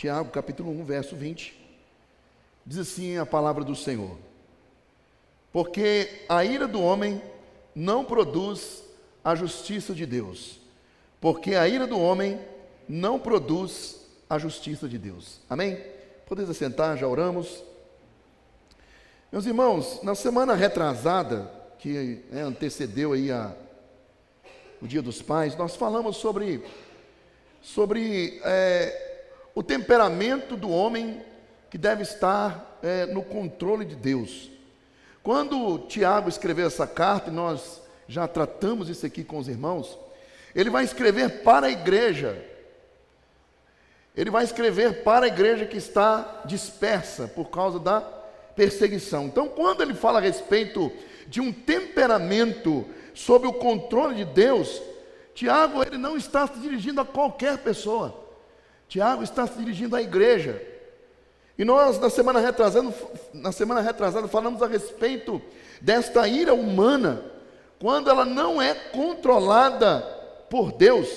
Tiago, capítulo 1, verso 20. Diz assim a palavra do Senhor: porque a ira do homem não produz a justiça de Deus. Porque a ira do homem não produz a justiça de Deus. Amém? Podeis assentar, já oramos. Meus irmãos, na semana retrasada, que antecedeu aí o Dia dos Pais, nós falamos sobre o temperamento do homem que deve estar no controle de Deus. Quando Tiago escreveu essa carta, e nós já tratamos isso aqui com os irmãos, ele vai escrever para a igreja. Ele vai escrever para a igreja que está dispersa por causa da perseguição. Então, quando ele fala a respeito de um temperamento sob o controle de Deus, Tiago, ele não está se dirigindo a qualquer pessoa. Tiago está se dirigindo à igreja. E nós, na semana retrasada, falamos a respeito desta ira humana, quando ela não é controlada por Deus.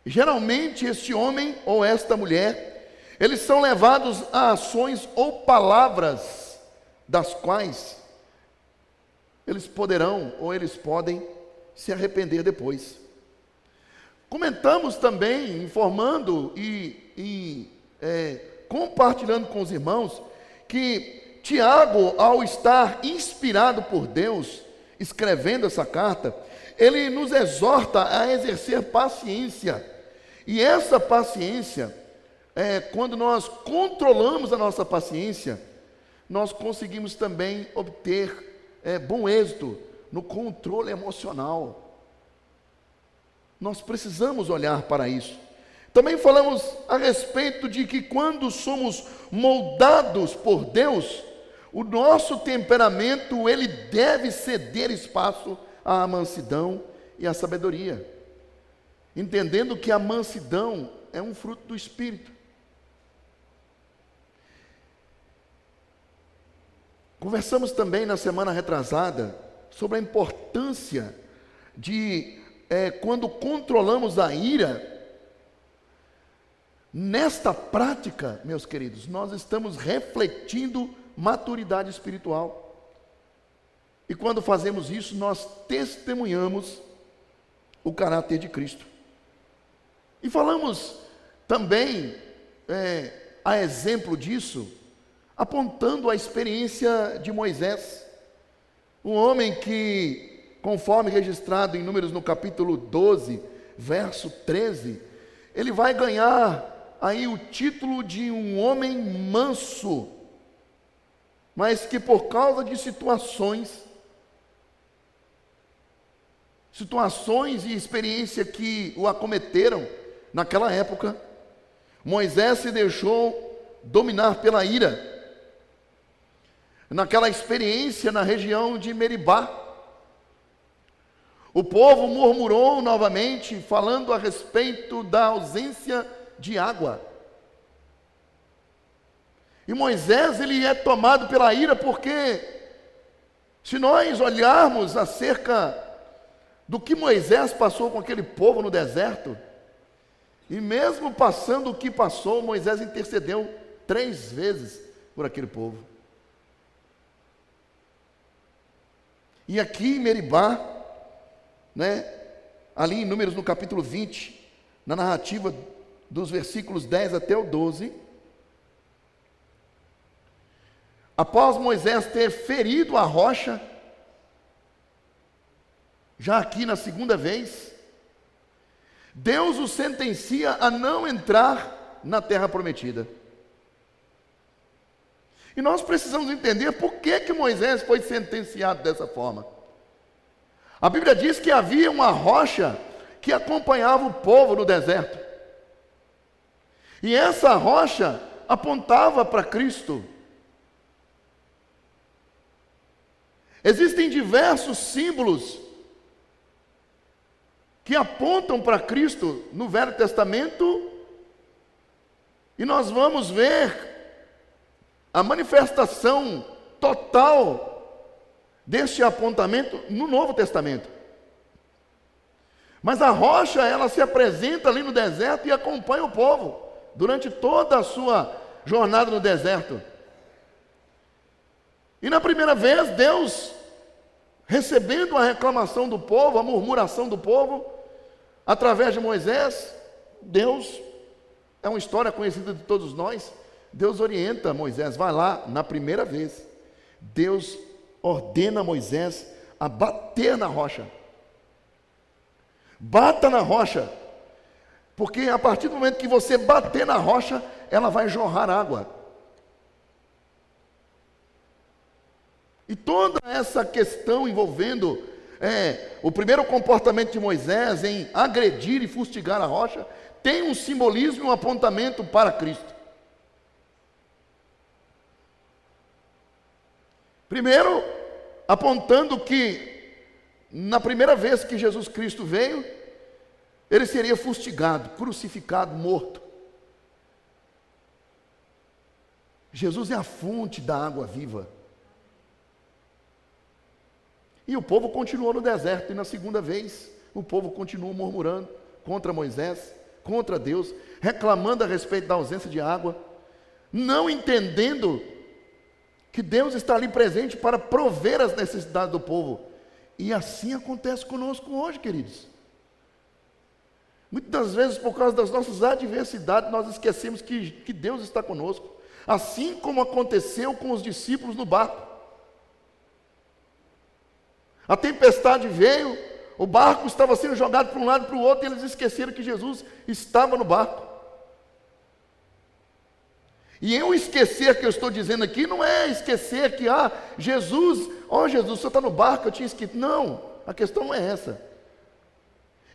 Geralmente, este homem ou esta mulher, eles são levados a ações ou palavras das quais eles poderão ou eles podem se arrepender depois. Comentamos também, informando e compartilhando com os irmãos, que Tiago, ao estar inspirado por Deus, escrevendo essa carta, ele nos exorta a exercer paciência. E essa paciência, quando nós controlamos a nossa paciência, nós conseguimos também obter bom êxito no controle emocional. Nós precisamos olhar para isso. Também falamos a respeito de que quando somos moldados por Deus, o nosso temperamento, ele deve ceder espaço à mansidão e à sabedoria, entendendo que a mansidão é um fruto do Espírito. Conversamos também na semana retrasada sobre a importância de, quando controlamos a ira, nesta prática, meus queridos, nós estamos refletindo maturidade espiritual. E quando fazemos isso, nós testemunhamos o caráter de Cristo. E falamos também, a exemplo disso, apontando a experiência de Moisés, um homem que, conforme registrado em Números no capítulo 12, verso 13, ele vai ganhar aí o título de um homem manso, mas que por causa de situações e experiência que o acometeram naquela época, Moisés se deixou dominar pela ira. Naquela experiência na região de Meribá, o povo murmurou novamente, falando a respeito da ausência de água. E Moisés, ele é tomado pela ira, porque se nós olharmos acerca do que Moisés passou com aquele povo no deserto, e mesmo passando o que passou, Moisés intercedeu 3 vezes por aquele povo. E aqui em Meribá, ali em Números no capítulo 20, na narrativa dos versículos 10 até o 12, após Moisés ter ferido a rocha, já aqui na segunda vez, Deus o sentencia a não entrar na terra prometida. E nós precisamos entender por que Moisés foi sentenciado dessa forma. A Bíblia diz que havia uma rocha que acompanhava o povo no deserto. E essa rocha apontava para Cristo. Existem diversos símbolos que apontam para Cristo no Velho Testamento, e nós vamos ver a manifestação total deste apontamento no Novo Testamento. Mas a rocha, ela se apresenta ali no deserto e acompanha o povo durante toda a sua jornada no deserto. E na primeira vez, Deus, recebendo a reclamação do povo, a murmuração do povo, através de Moisés, Deus, é uma história conhecida de todos nós, Deus orienta Moisés, vai lá, na primeira vez, Deus ordena Moisés a bater na rocha. Bata na rocha, porque a partir do momento que você bater na rocha, ela vai jorrar água. E toda essa questão envolvendo o primeiro comportamento de Moisés em agredir e fustigar a rocha, tem um simbolismo e um apontamento para Cristo. Primeiro, apontando que na primeira vez que Jesus Cristo veio, ele seria fustigado, crucificado, morto. Jesus é a fonte da água viva. E o povo continuou no deserto, e na segunda vez, o povo continuou murmurando contra Moisés, contra Deus, reclamando a respeito da ausência de água, não entendendo que Deus está ali presente para prover as necessidades do povo. E assim acontece conosco hoje, queridos. Muitas vezes, por causa das nossas adversidades, nós esquecemos que Deus está conosco. Assim como aconteceu com os discípulos no barco. A tempestade veio, o barco estava sendo jogado para um lado e para o outro, e eles esqueceram que Jesus estava no barco. E eu esquecer que eu estou dizendo aqui, não é esquecer que, Jesus, Jesus, o senhor está no barco, eu tinha esquecido. Não, a questão não é essa.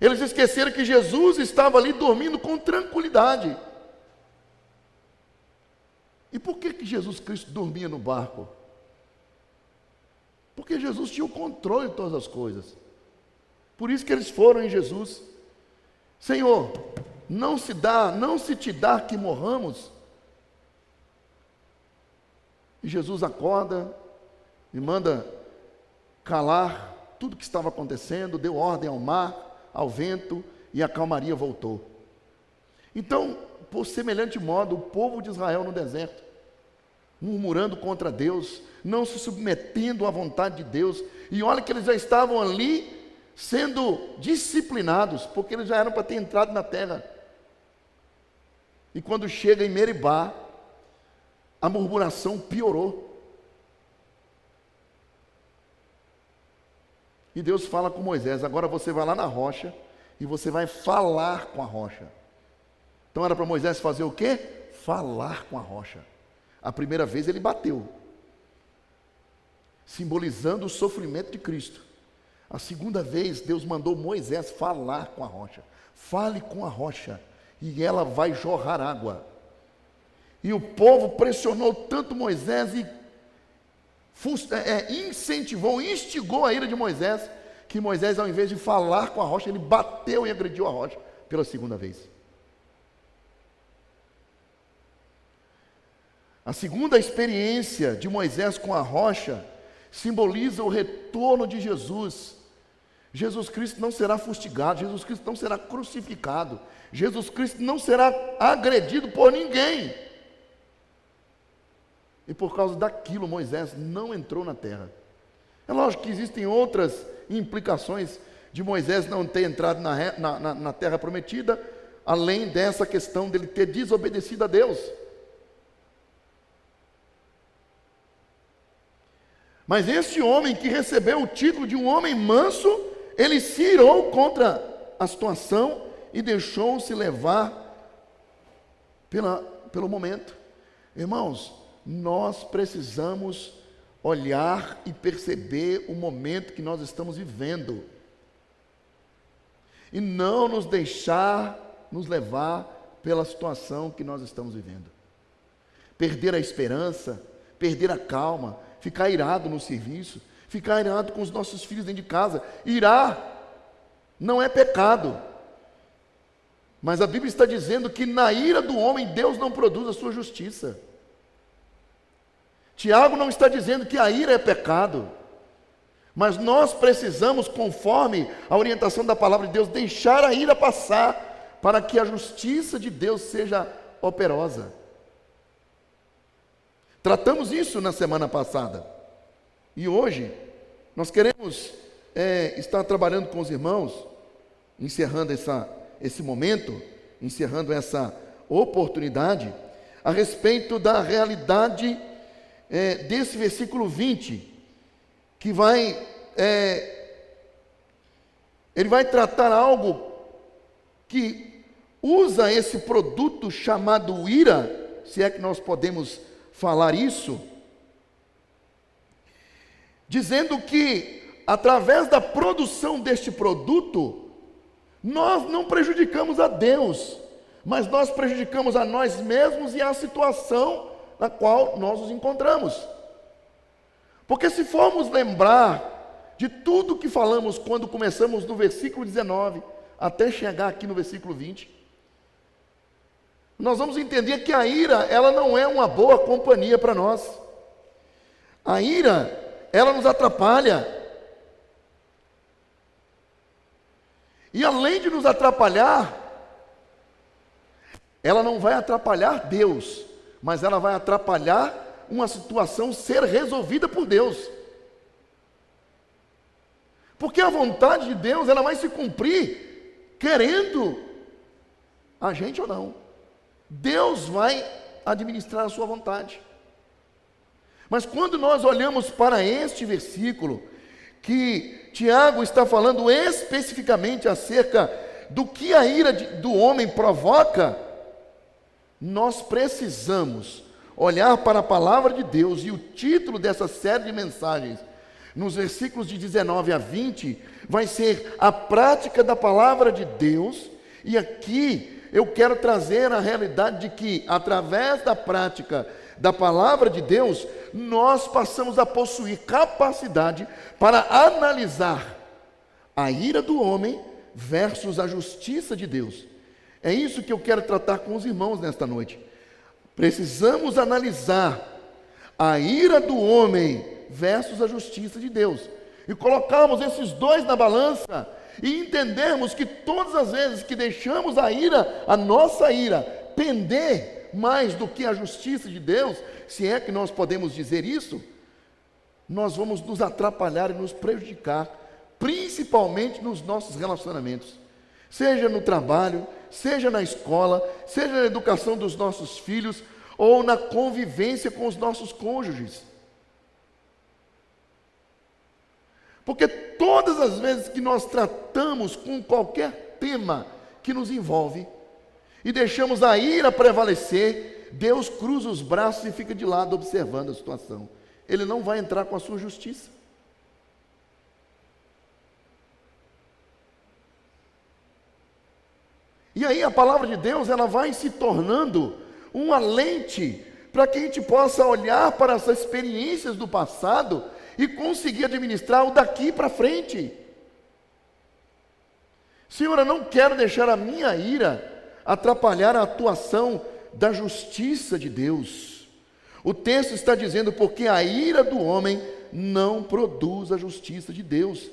Eles esqueceram que Jesus estava ali dormindo com tranquilidade. E por que Jesus Cristo dormia no barco? Porque Jesus tinha o controle de todas as coisas. Por isso que eles foram em Jesus. Senhor, não se te dá que morramos. E Jesus acorda e manda calar tudo que estava acontecendo, deu ordem ao mar, ao vento, e a calmaria voltou. Então, por semelhante modo, o povo de Israel no deserto, murmurando contra Deus, não se submetendo à vontade de Deus, e olha que eles já estavam ali sendo disciplinados, porque eles já eram para ter entrado na terra. E quando chega em Meribá, a murmuração piorou. E Deus fala com Moisés, agora você vai lá na rocha e você vai falar com a rocha. Então era para Moisés fazer o quê? Falar com a rocha. A primeira vez ele bateu, simbolizando o sofrimento de Cristo. A segunda vez Deus mandou Moisés falar com a rocha. Fale com a rocha e ela vai jorrar água. E o povo pressionou tanto Moisés e incentivou, instigou a ira de Moisés, que Moisés, ao invés de falar com a rocha, ele bateu e agrediu a rocha pela segunda vez. A segunda experiência de Moisés com a rocha simboliza o retorno de Jesus. Jesus Cristo não será fustigado, Jesus Cristo não será crucificado, Jesus Cristo não será agredido por ninguém. E por causa daquilo, Moisés não entrou na terra. É lógico que existem outras implicações de Moisés não ter entrado na terra prometida, além dessa questão dele ter desobedecido a Deus. Mas esse homem que recebeu o título de um homem manso, ele se irou contra a situação e deixou-se levar pelo momento. Irmãos, nós precisamos olhar e perceber o momento que nós estamos vivendo e não nos deixar nos levar pela situação que nós estamos vivendo. Perder a esperança, perder a calma, ficar irado no serviço, ficar irado com os nossos filhos dentro de casa. Irar não é pecado, mas a Bíblia está dizendo que na ira do homem Deus não produz a sua justiça. Tiago não está dizendo que a ira é pecado, mas nós precisamos, conforme a orientação da palavra de Deus, deixar a ira passar, para que a justiça de Deus seja operosa. Tratamos isso na semana passada. E hoje, nós queremos estar trabalhando com os irmãos, encerrando esse momento, encerrando essa oportunidade, a respeito da realidade desse versículo 20, que ele vai tratar algo que usa esse produto chamado ira, se é que nós podemos falar isso, dizendo que através da produção deste produto, nós não prejudicamos a Deus, mas nós prejudicamos a nós mesmos e a situação na qual nós nos encontramos. Porque se formos lembrar de tudo que falamos quando começamos no versículo 19, até chegar aqui no versículo 20, nós vamos entender que a ira, ela não é uma boa companhia para nós. A ira, ela nos atrapalha. E além de nos atrapalhar, ela não vai atrapalhar Deus, mas ela vai atrapalhar uma situação ser resolvida por Deus. Porque a vontade de Deus, ela vai se cumprir querendo a gente ou não. Deus vai administrar a sua vontade. Mas quando nós olhamos para este versículo, que Tiago está falando especificamente acerca do que a ira do homem provoca, nós precisamos olhar para a palavra de Deus, e o título dessa série de mensagens, nos versículos de 19 a 20, vai ser a prática da palavra de Deus. E aqui eu quero trazer a realidade de que, através da prática da palavra de Deus, nós passamos a possuir capacidade para analisar a ira do homem versus a justiça de Deus. É isso que eu quero tratar com os irmãos nesta noite. Precisamos analisar a ira do homem versus a justiça de Deus, e colocarmos esses dois na balança, e entendermos que todas as vezes que deixamos a nossa ira, pender mais do que a justiça de Deus, se é que nós podemos dizer isso, nós vamos nos atrapalhar e nos prejudicar, principalmente nos nossos relacionamentos, seja no trabalho, seja na escola, seja na educação dos nossos filhos, ou na convivência com os nossos cônjuges. Porque todas as vezes que nós tratamos com qualquer tema que nos envolve, e deixamos a ira prevalecer, Deus cruza os braços e fica de lado observando a situação. Ele não vai entrar com a sua justiça. E aí a palavra de Deus, ela vai se tornando uma lente para que a gente possa olhar para essas experiências do passado e conseguir administrar o daqui para frente. Senhor, eu não quero deixar a minha ira atrapalhar a atuação da justiça de Deus. O texto está dizendo, porque a ira do homem não produz a justiça de Deus.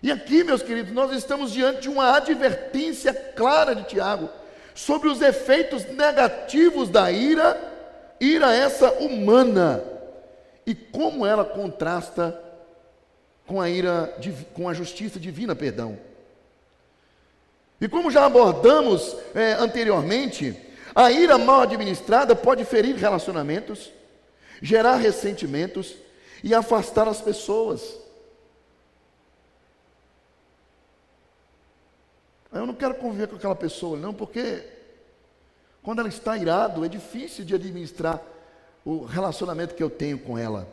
E aqui, meus queridos, nós estamos diante de uma advertência clara de Tiago sobre os efeitos negativos da ira essa humana, e como ela contrasta com com a justiça divina, perdão. E como já abordamos anteriormente, a ira mal administrada pode ferir relacionamentos, gerar ressentimentos e afastar as pessoas. Eu não quero conviver com aquela pessoa, não, porque quando ela está irado, é difícil de administrar o relacionamento que eu tenho com ela.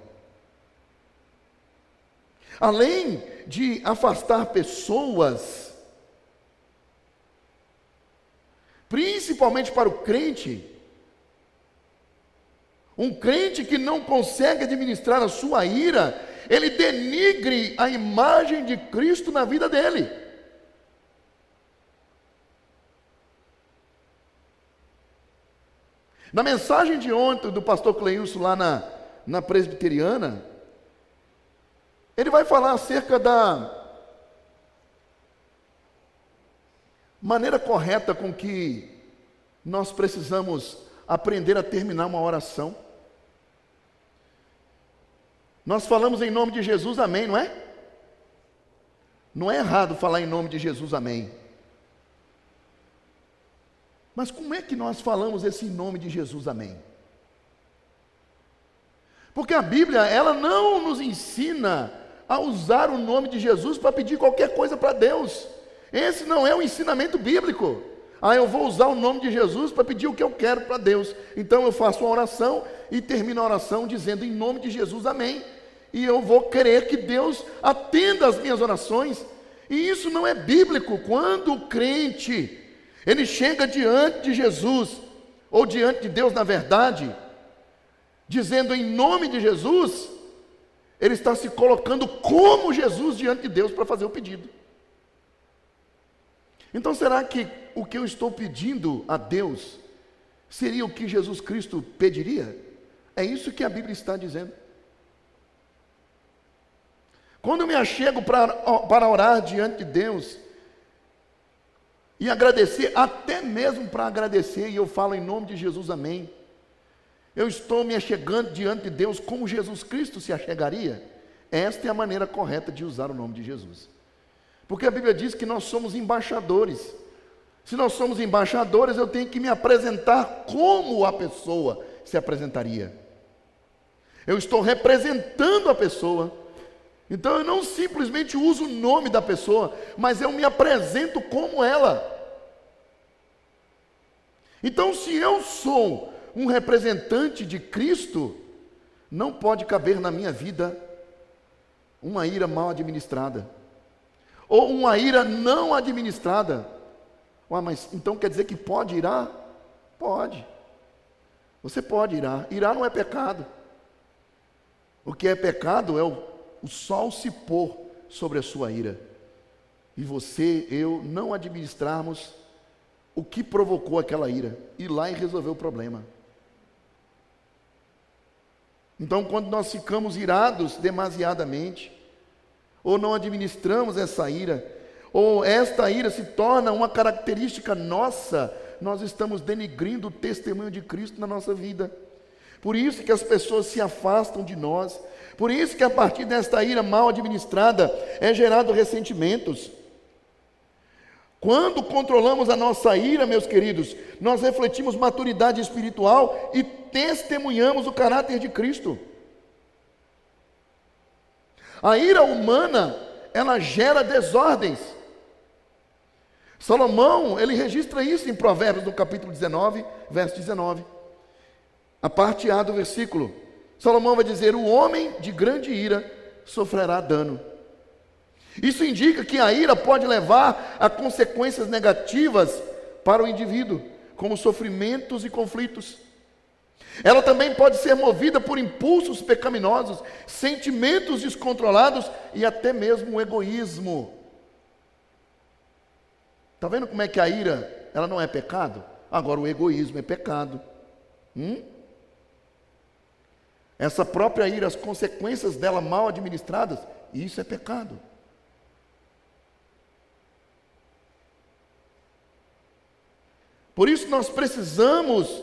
Além de afastar pessoas, principalmente para o crente, um crente que não consegue administrar a sua ira, ele denigre a imagem de Cristo na vida dele. Na mensagem de ontem do pastor Cleilson lá na presbiteriana, ele vai falar acerca da maneira correta com que nós precisamos aprender a terminar uma oração. Nós falamos em nome de Jesus, amém, não é? Não é errado falar em nome de Jesus, amém. Mas como é que nós falamos esse em nome de Jesus, amém? Porque a Bíblia, ela não nos ensina a usar o nome de Jesus para pedir qualquer coisa para Deus. Esse não é o ensinamento bíblico. Eu vou usar o nome de Jesus para pedir o que eu quero para Deus. Então eu faço uma oração e termino a oração dizendo em nome de Jesus, amém. E eu vou querer que Deus atenda as minhas orações. E isso não é bíblico. Quando o crente, ele chega diante de Jesus, ou diante de Deus na verdade, dizendo em nome de Jesus, ele está se colocando como Jesus diante de Deus para fazer o pedido. Então será que o que eu estou pedindo a Deus seria o que Jesus Cristo pediria? É isso que a Bíblia está dizendo. Quando eu me achego para orar diante de Deus e agradecer, até mesmo para agradecer, e eu falo em nome de Jesus, amém. Eu estou me achegando diante de Deus como Jesus Cristo se achegaria. Esta é a maneira correta de usar o nome de Jesus. Porque a Bíblia diz que nós somos embaixadores. Se nós somos embaixadores, eu tenho que me apresentar como a pessoa se apresentaria. Eu estou representando a pessoa. Então eu não simplesmente uso o nome da pessoa, mas eu me apresento como ela. Então, se eu sou um representante de Cristo, não pode caber na minha vida uma ira mal administrada, ou uma ira não administrada. Mas então quer dizer que pode irar? Pode. Você pode irar. Irar não é pecado. O que é pecado é o sol se pôr sobre a sua ira. E você, eu, não administrarmos o que provocou aquela ira. Ir lá e resolver o problema. Então, quando nós ficamos irados demasiadamente, ou não administramos essa ira, ou esta ira se torna uma característica nossa, nós estamos denigrindo o testemunho de Cristo na nossa vida. Por isso que as pessoas se afastam de nós. Por isso que a partir desta ira mal administrada é gerado ressentimentos. Quando controlamos a nossa ira, meus queridos, nós refletimos maturidade espiritual e testemunhamos o caráter de Cristo. A ira humana, ela gera desordens. Salomão, ele registra isso em Provérbios, no capítulo 19, verso 19. A parte A do versículo. Salomão vai dizer: o homem de grande ira sofrerá dano. Isso indica que a ira pode levar a consequências negativas para o indivíduo, como sofrimentos e conflitos. Ela também pode ser movida por impulsos pecaminosos, sentimentos descontrolados e até mesmo o egoísmo. Está vendo como é que a ira, ela não é pecado? Agora o egoísmo é pecado. Essa própria ira, as consequências dela mal administradas, isso é pecado. Por isso nós precisamos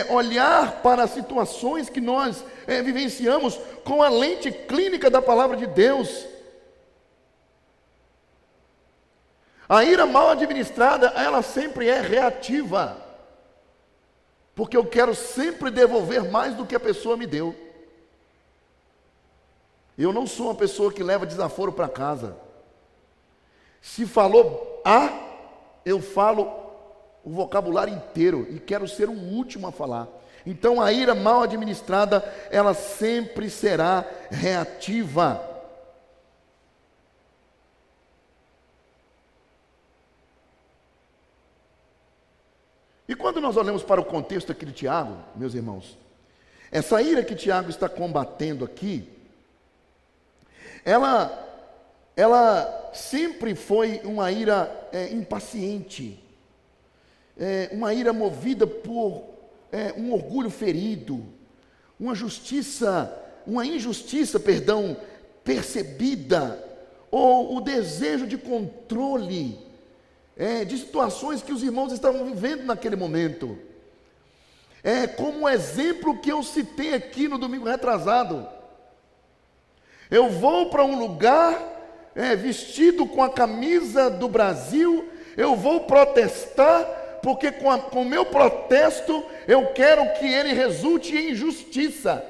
olhar para as situações que nós vivenciamos com a lente clínica da palavra de Deus. A ira mal administrada, ela sempre é reativa, porque eu quero sempre devolver mais do que a pessoa me deu. Eu não sou uma pessoa que leva desaforo para casa. Se falou A, eu falo o vocabulário inteiro e quero ser o último a falar. Então a ira mal administrada, ela sempre será reativa. E quando nós olhamos para o contexto aqui de Tiago, meus irmãos, essa ira que Tiago está combatendo aqui, ela sempre foi uma ira impaciente, uma ira movida por um orgulho ferido, uma injustiça, percebida, ou o desejo de controle de situações que os irmãos estavam vivendo naquele momento. Como um exemplo que eu citei aqui no domingo retrasado. Eu vou para um lugar vestido com a camisa do Brasil, eu vou protestar, porque com o meu protesto eu quero que ele resulte em justiça.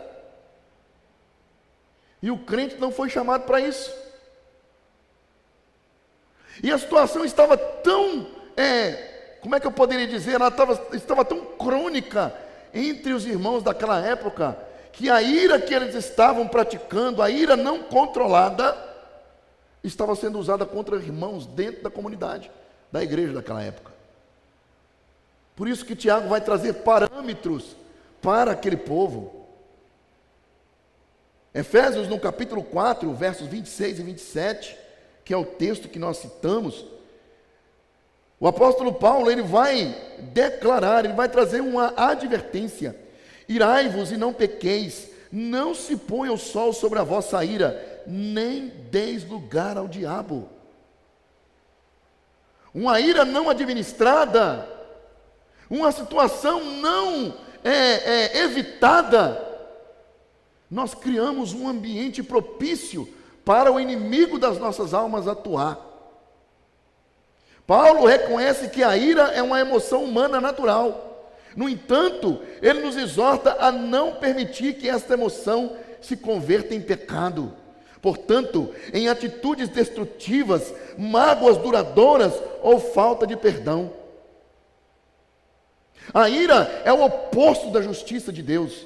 E o crente não foi chamado para isso. E a situação estava tão, como é que eu poderia dizer, ela estava tão crônica entre os irmãos daquela época, que a ira que eles estavam praticando, a ira não controlada, estava sendo usada contra irmãos dentro da comunidade, da igreja daquela época. Por isso que Tiago vai trazer parâmetros para aquele povo. Efésios, no capítulo 4, versos 26 e 27, que é o texto que nós citamos, o apóstolo Paulo, ele vai declarar, ele vai trazer uma advertência: irai-vos e não pequeis, não se ponha o sol sobre a vossa ira, nem deis lugar ao diabo. Uma ira não administrada, uma situação não evitada, nós criamos um ambiente propício para o inimigo das nossas almas atuar. Paulo reconhece que a ira é uma emoção humana natural. No entanto, ele nos exorta a não permitir que esta emoção se converta em pecado. Portanto, em atitudes destrutivas, mágoas duradouras ou falta de perdão. A ira é o oposto da justiça de Deus.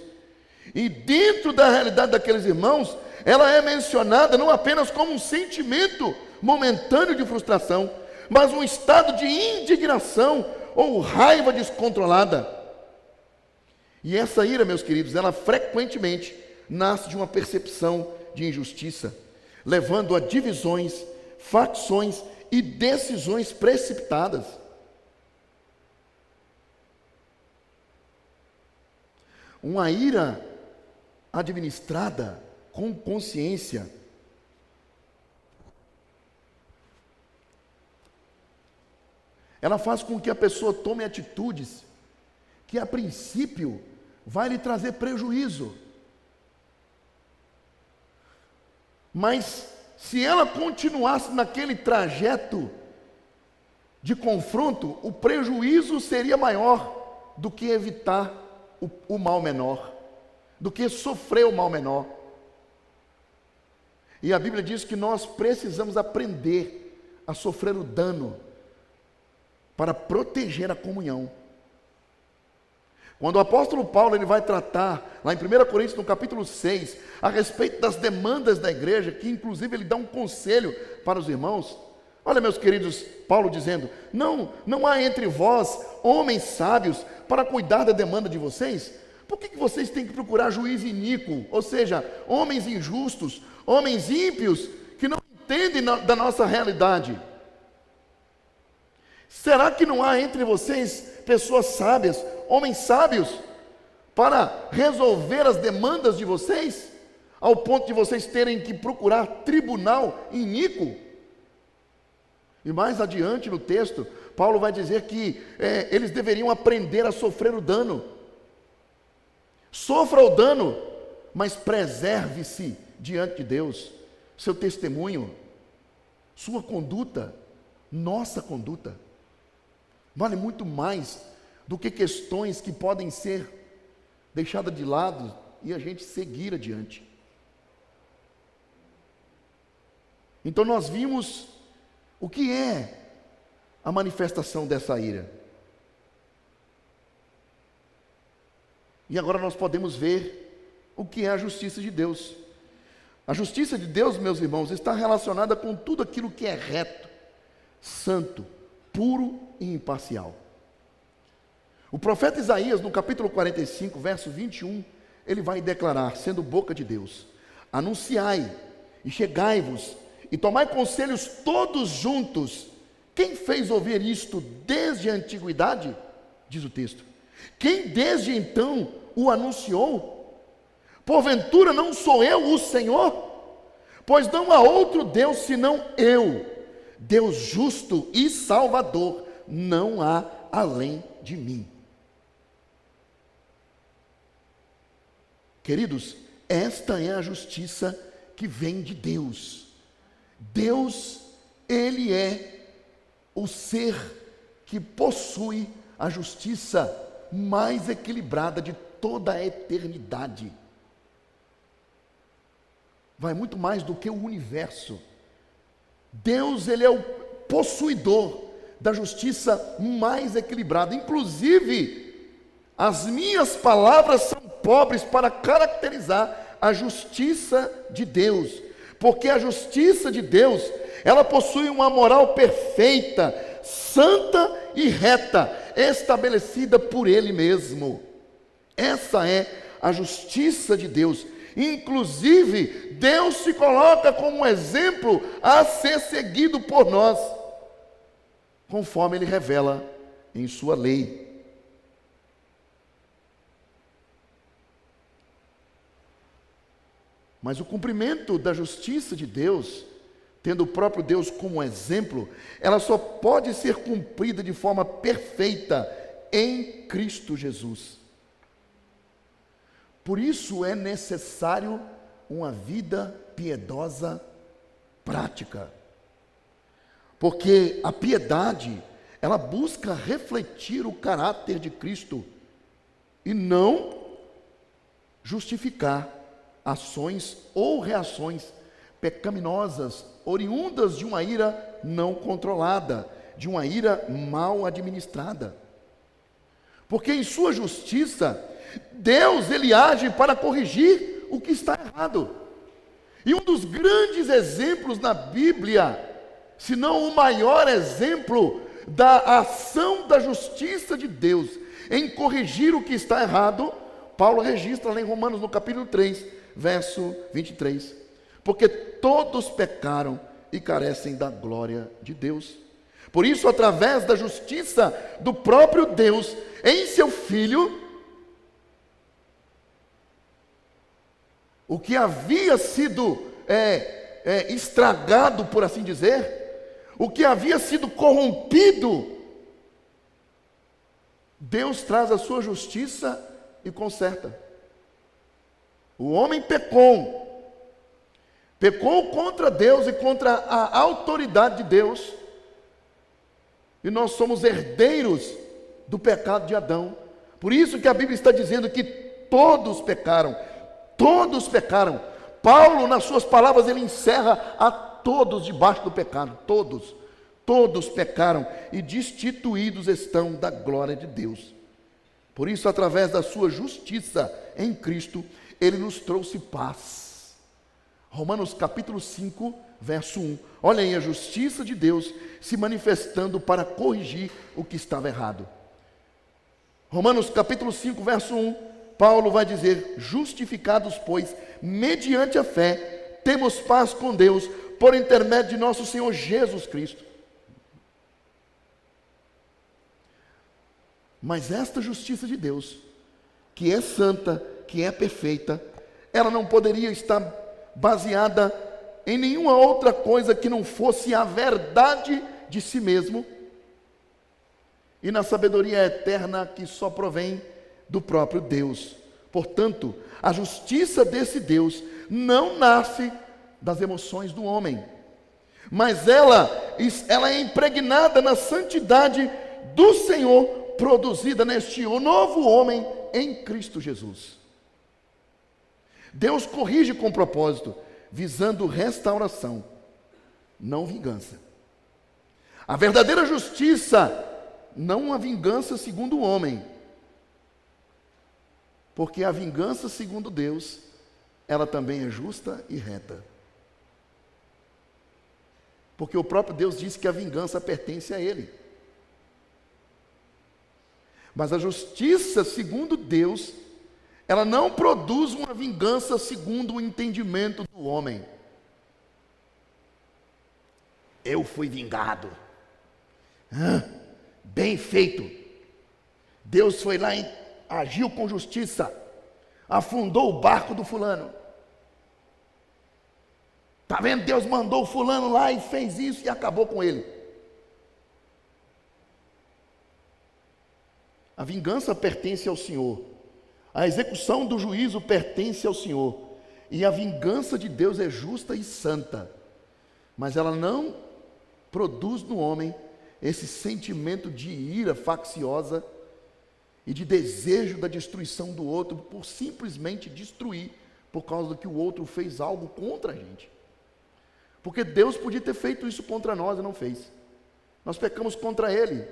E dentro da realidade daqueles irmãos, ela é mencionada não apenas como um sentimento momentâneo de frustração, mas um estado de indignação ou raiva descontrolada. E essa ira, meus queridos, ela frequentemente nasce de uma percepção de injustiça, levando a divisões, facções e decisões precipitadas. Uma ira administrada com consciência ela faz com que a pessoa tome atitudes que a princípio vai lhe trazer prejuízo. Mas se ela continuasse naquele trajeto de confronto, o prejuízo seria maior do que evitar o mal menor, do que sofrer o mal menor. E a Bíblia diz que nós precisamos aprender a sofrer o dano para proteger a comunhão. Quando o apóstolo Paulo ele vai tratar, lá em 1 Coríntios, no capítulo 6, a respeito das demandas da igreja, que inclusive ele dá um conselho para os irmãos. Olha, meus queridos, Paulo dizendo: não há entre vós homens sábios para cuidar da demanda de vocês? Por que vocês têm que procurar juiz iníquo? Ou seja, homens injustos, homens ímpios, que não entendem da nossa realidade. Será que não há entre vocês pessoas sábias, homens sábios, para resolver as demandas de vocês, ao ponto de vocês terem que procurar tribunal iníquo? E mais adiante no texto, Paulo vai dizer que eles deveriam aprender a sofrer o dano. Sofra o dano, mas preserve-se diante de Deus, seu testemunho, sua conduta, nossa conduta, vale muito mais do que questões que podem ser deixadas de lado e a gente seguir adiante. Então nós vimos o que é a manifestação dessa ira. E agora nós podemos ver o que é a justiça de Deus. A justiça de Deus, meus irmãos, está relacionada com tudo aquilo que é reto, santo, puro e imparcial. O profeta Isaías, no capítulo 45, verso 21, ele vai declarar, sendo boca de Deus: anunciai e chegai-vos e tomai conselhos todos juntos. Quem fez ouvir isto desde a antiguidade? Diz o texto. Quem desde então o anunciou? Porventura não sou eu o Senhor? Pois não há outro Deus senão eu. Deus justo e salvador, não há além de mim. Queridos, esta é a justiça que vem de Deus. Deus, Ele é o ser que possui a justiça mais equilibrada de toda a eternidade. Vai muito mais do que o universo. Deus, Ele é o possuidor da justiça mais equilibrada. Inclusive, as minhas palavras são pobres para caracterizar a justiça de Deus, porque a justiça de Deus, ela possui uma moral perfeita, santa e reta, estabelecida por Ele mesmo. Essa é a justiça de Deus. Inclusive, Deus se coloca como um exemplo a ser seguido por nós, conforme Ele revela em sua lei. Mas o cumprimento da justiça de Deus, tendo o próprio Deus como exemplo, ela só pode ser cumprida de forma perfeita em Cristo Jesus. Por isso é necessário uma vida piedosa prática. Porque a piedade, ela busca refletir o caráter de Cristo e não justificar ações ou reações pecaminosas, oriundas de uma ira não controlada, de uma ira mal administrada. Porque em sua justiça, Deus, Ele age para corrigir o que está errado. E um dos grandes exemplos na Bíblia, se não o maior exemplo da ação da justiça de Deus em corrigir o que está errado, Paulo registra lá em Romanos, no capítulo 3, verso 23. Porque todos pecaram e carecem da glória de Deus. Por isso, através da justiça do próprio Deus em seu Filho, o que havia sido estragado, por assim dizer, o que havia sido corrompido, Deus traz a sua justiça e conserta. O homem pecou contra Deus e contra a autoridade de Deus, e nós somos herdeiros do pecado de Adão. Por isso que a Bíblia está dizendo que todos pecaram. Todos pecaram. Paulo, nas suas palavras, ele encerra a todos debaixo do pecado. Todos pecaram e destituídos estão da glória de Deus. Por isso, através da sua justiça em Cristo, Ele nos trouxe paz. Romanos capítulo 5, verso 1. Olha aí a justiça de Deus se manifestando para corrigir o que estava errado. Romanos capítulo 5, verso 1. Paulo vai dizer: justificados, pois, mediante a fé, temos paz com Deus, por intermédio de nosso Senhor Jesus Cristo. Mas esta justiça de Deus, que é santa, que é perfeita, ela não poderia estar baseada em nenhuma outra coisa que não fosse a verdade de si mesmo e na sabedoria eterna que só provém do próprio Deus. Portanto, a justiça desse Deus não nasce das emoções do homem, mas ela é impregnada na santidade do Senhor, produzida neste novo homem em Cristo Jesus. Deus corrige com propósito, visando restauração, não vingança. A verdadeira justiça, não a vingança segundo o homem, porque a vingança segundo Deus, ela também é justa e reta. Porque o próprio Deus disse que a vingança pertence a Ele. Mas a justiça segundo Deus, ela não produz uma vingança segundo o entendimento do homem. Eu fui vingado. Bem feito. Deus foi lá e agiu com justiça. Afundou o barco do fulano. Está vendo? Deus mandou o fulano lá e fez isso e acabou com ele. A vingança pertence ao Senhor. A execução do juízo pertence ao Senhor. E a vingança de Deus é justa e santa. Mas ela não produz no homem esse sentimento de ira facciosa e de desejo da destruição do outro por simplesmente destruir por causa do que o outro fez algo contra a gente. Porque Deus podia ter feito isso contra nós e não fez. Nós pecamos contra Ele.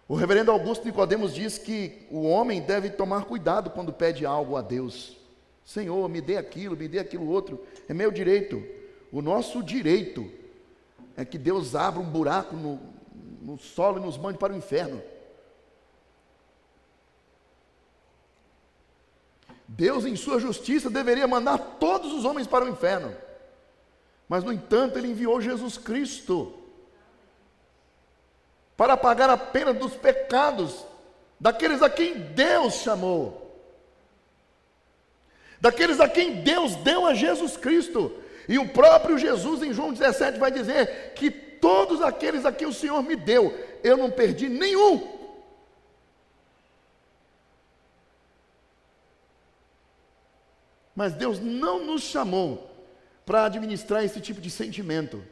O reverendo Augusto Nicodemos diz que o homem deve tomar cuidado quando pede algo a Deus. Senhor, me dê aquilo outro, é meu direito. O nosso direito é que Deus abra um buraco no solo e nos mande para o inferno. Deus, em sua justiça, deveria mandar todos os homens para o inferno. Mas, no entanto, Ele enviou Jesus Cristo para pagar a pena dos pecados daqueles a quem Deus chamou, daqueles a quem Deus deu a Jesus Cristo. E o próprio Jesus, em João 17, vai dizer que todos aqueles a quem o Senhor me deu, eu não perdi nenhum. Mas Deus não nos chamou para administrar esse tipo de sentimento.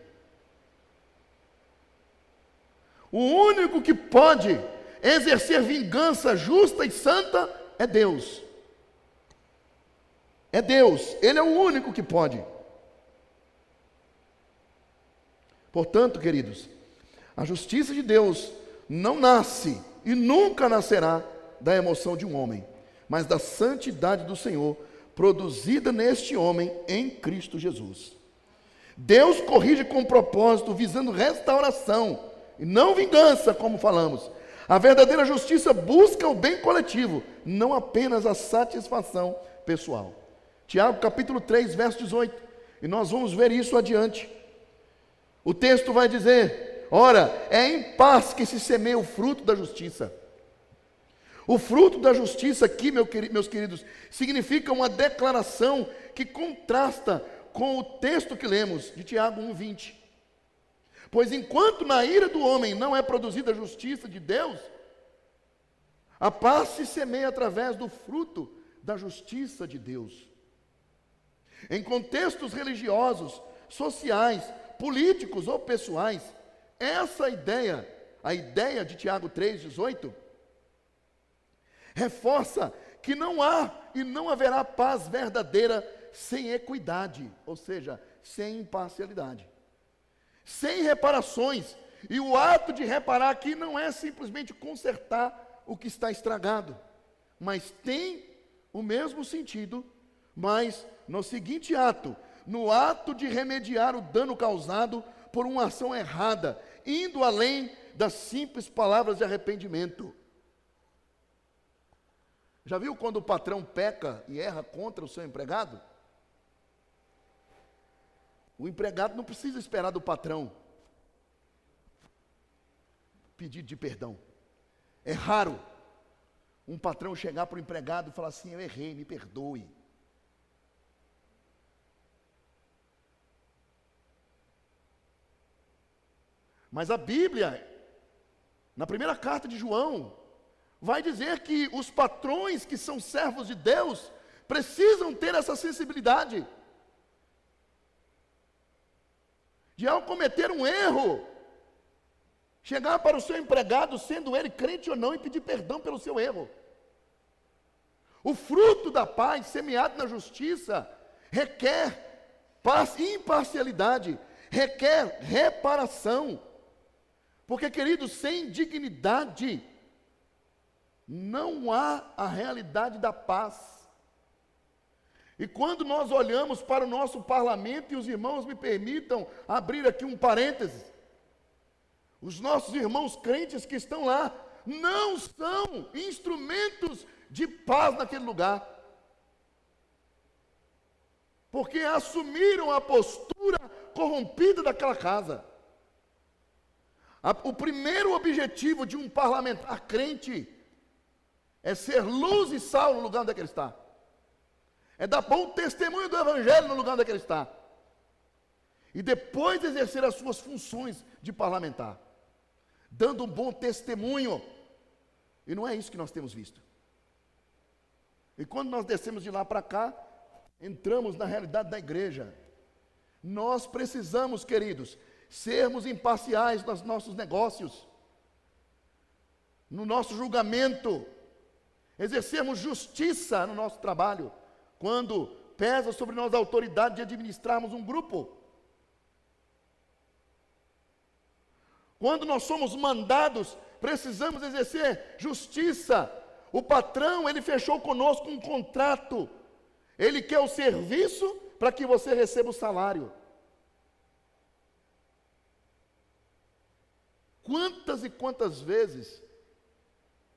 O único que pode exercer vingança justa e santa é Deus. É Deus, Ele é o único que pode. Portanto, queridos, a justiça de Deus não nasce e nunca nascerá da emoção de um homem, mas da santidade do Senhor, produzida neste homem em Cristo Jesus. Deus corrige com propósito, visando restauração, e não vingança, como falamos. A verdadeira justiça busca o bem coletivo, não apenas a satisfação pessoal. Tiago capítulo 3, verso 18, e nós vamos ver isso adiante. O texto vai dizer: ora, é em paz que se semeia o fruto da justiça. O fruto da justiça aqui, meus queridos, significa uma declaração que contrasta com o texto que lemos, de Tiago 1:20. Pois enquanto na ira do homem não é produzida a justiça de Deus, a paz se semeia através do fruto da justiça de Deus. Em contextos religiosos, sociais, políticos ou pessoais, essa ideia, a ideia de Tiago 3,18, reforça que não há e não haverá paz verdadeira sem equidade, ou seja, sem imparcialidade, sem reparações. E o ato de reparar aqui não é simplesmente consertar o que está estragado, mas tem o mesmo sentido, mas no seguinte ato, no ato de remediar o dano causado por uma ação errada, indo além das simples palavras de arrependimento. Já viu quando o patrão peca e erra contra o seu empregado? O empregado não precisa esperar do patrão pedido de perdão. É raro um patrão chegar para o empregado e falar assim: eu errei, me perdoe. Mas a Bíblia, na primeira carta de João, vai dizer que os patrões que são servos de Deus precisam ter essa sensibilidade de, ao cometer um erro, chegar para o seu empregado, sendo ele crente ou não, e pedir perdão pelo seu erro. O fruto da paz, semeado na justiça, requer imparcialidade, requer reparação. Porque, queridos, sem dignidade não há a realidade da paz. E quando nós olhamos para o nosso parlamento, e os irmãos me permitam abrir aqui um parêntese, os nossos irmãos crentes que estão lá não são instrumentos de paz naquele lugar, porque assumiram a postura corrompida daquela casa. O primeiro objetivo de um parlamentar crente é ser luz e sal no lugar onde ele está, é dar bom testemunho do Evangelho no lugar onde ele está. e depois exercer as suas funções de parlamentar, dando um bom testemunho. E não é isso que nós temos visto. E quando nós descemos de lá para cá, entramos na realidade da igreja. Nós precisamos, queridos, sermos imparciais nos nossos negócios, no nosso julgamento, exercermos justiça no nosso trabalho, quando pesa sobre nós a autoridade de administrarmos um grupo. Quando nós somos mandados, precisamos exercer justiça. O patrão, ele fechou conosco um contrato. Ele quer o serviço para que você receba o salário. Quantas e quantas vezes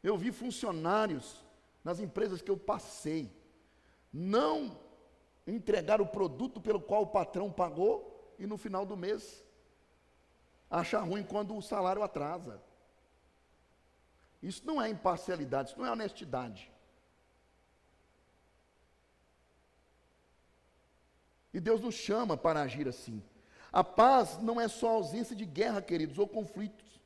eu vi funcionários nas empresas que eu passei não entregar o produto pelo qual o patrão pagou e no final do mês achar ruim quando o salário atrasa. Isso não é imparcialidade, isso não é honestidade. E Deus nos chama para agir assim. A paz não é só ausência de guerra, queridos, ou conflitos,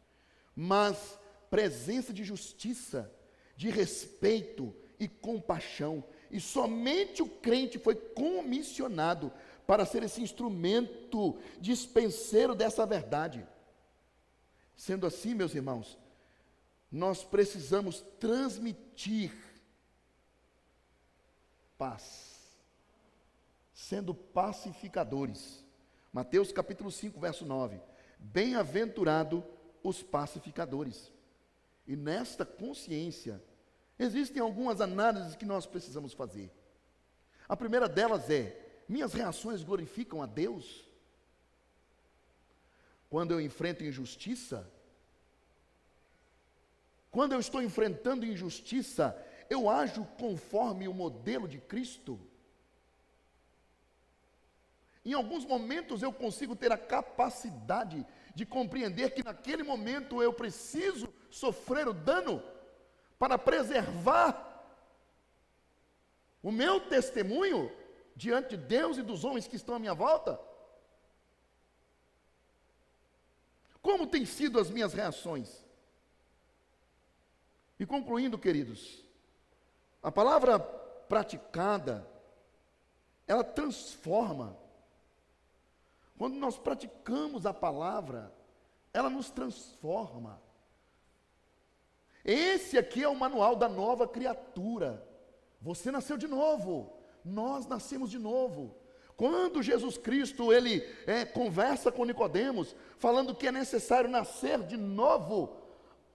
mas presença de justiça, de respeito e compaixão. E somente o crente foi comissionado para ser esse instrumento dispenseiro dessa verdade. Sendo assim, meus irmãos, nós precisamos transmitir paz, sendo pacificadores. Mateus capítulo 5, verso 9. Bem-aventurado os pacificadores. E nesta consciência, existem algumas análises que nós precisamos fazer. A primeira delas é: minhas reações glorificam a Deus? Quando eu enfrento injustiça, quando eu estou enfrentando injustiça, eu ajo conforme o modelo de Cristo? Em alguns momentos eu consigo ter a capacidade de compreender que naquele momento eu preciso sofrer o dano para preservar o meu testemunho diante de Deus e dos homens que estão à minha volta? Como têm sido as minhas reações? E concluindo, queridos, a palavra praticada, ela transforma. Quando nós praticamos a palavra, ela nos transforma. Esse aqui é o manual da nova criatura. Você nasceu de novo, nós nascemos de novo. Quando Jesus Cristo, ele conversa com Nicodemos, falando que é necessário nascer de novo,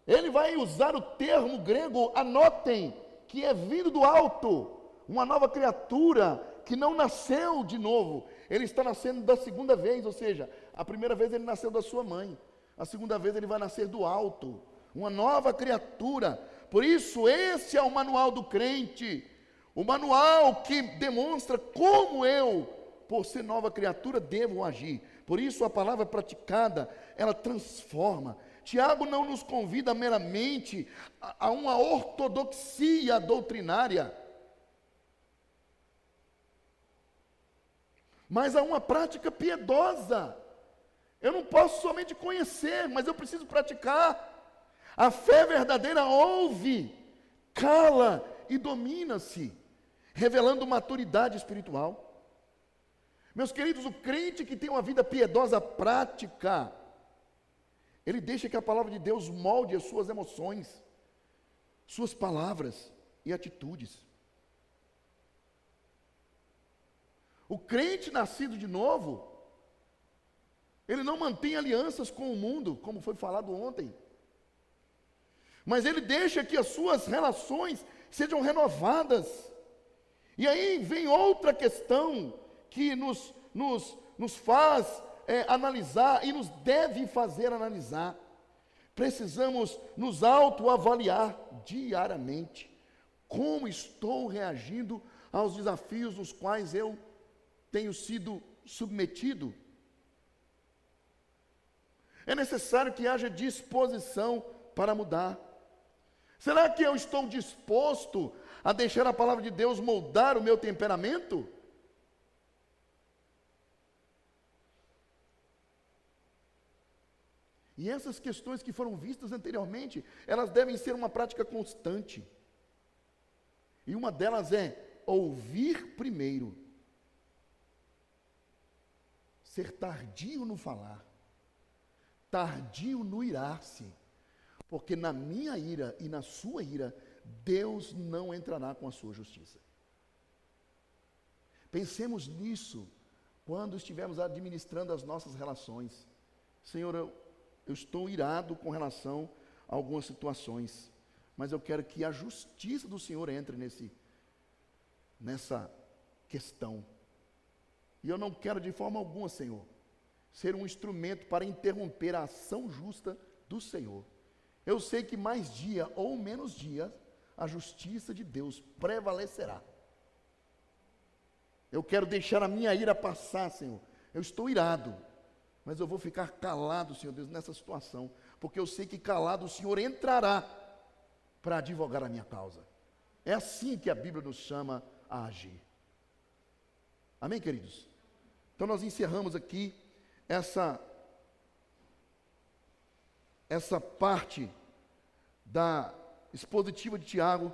ele vai usar o termo grego, anotem, que é vindo do alto, uma nova criatura que não nasceu de novo, ele está nascendo da segunda vez, ou seja, a primeira vez ele nasceu da sua mãe, a segunda vez ele vai nascer do alto, uma nova criatura. Por isso esse é o manual do crente, o manual que demonstra como eu, por ser nova criatura, devo agir. Por isso a palavra praticada, ela transforma. Tiago não nos convida meramente a uma ortodoxia doutrinária, mas a uma prática piedosa. Eu não posso somente conhecer, mas eu preciso praticar. A fé verdadeira ouve, cala e domina-se, revelando maturidade espiritual. Meus queridos, o crente que tem uma vida piedosa prática, ele deixa que a palavra de Deus molde as suas emoções, suas palavras e atitudes. O crente nascido de novo, ele não mantém alianças com o mundo, como foi falado ontem, mas ele deixa que as suas relações sejam renovadas. E aí vem outra questão que nos faz analisar e nos deve fazer analisar. Precisamos nos autoavaliar diariamente. Como estou reagindo aos desafios dos quais eu tenho sido submetido? É necessário que haja disposição para mudar. Será que eu estou disposto a deixar a palavra de Deus moldar o meu temperamento? E essas questões que foram vistas anteriormente, elas devem ser uma prática constante. E uma delas é ouvir primeiro, ser tardio no falar, tardio no irar-se, porque na minha ira e na sua ira, Deus não entrará com a sua justiça. Pensemos nisso quando estivermos administrando as nossas relações. Senhor, eu estou irado com relação a algumas situações, mas eu quero que a justiça do Senhor entre nessa questão. E eu não quero de forma alguma, Senhor, ser um instrumento para interromper a ação justa do Senhor. Eu sei que mais dia ou menos dia, a justiça de Deus prevalecerá. Eu quero deixar a minha ira passar, Senhor. Eu estou irado, mas eu vou ficar calado, Senhor Deus, nessa situação, porque eu sei que calado o Senhor entrará para advogar a minha causa. É assim que a Bíblia nos chama a agir. Amém, queridos? Então nós encerramos aqui essa parte da expositiva de Tiago,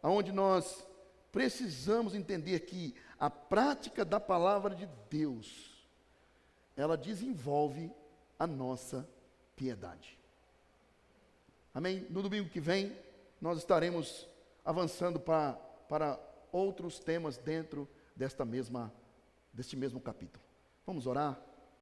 onde nós precisamos entender que a prática da palavra de Deus, ela desenvolve a nossa piedade. Amém? No domingo que vem, nós estaremos avançando para outros temas dentro deste mesmo capítulo. Vamos orar?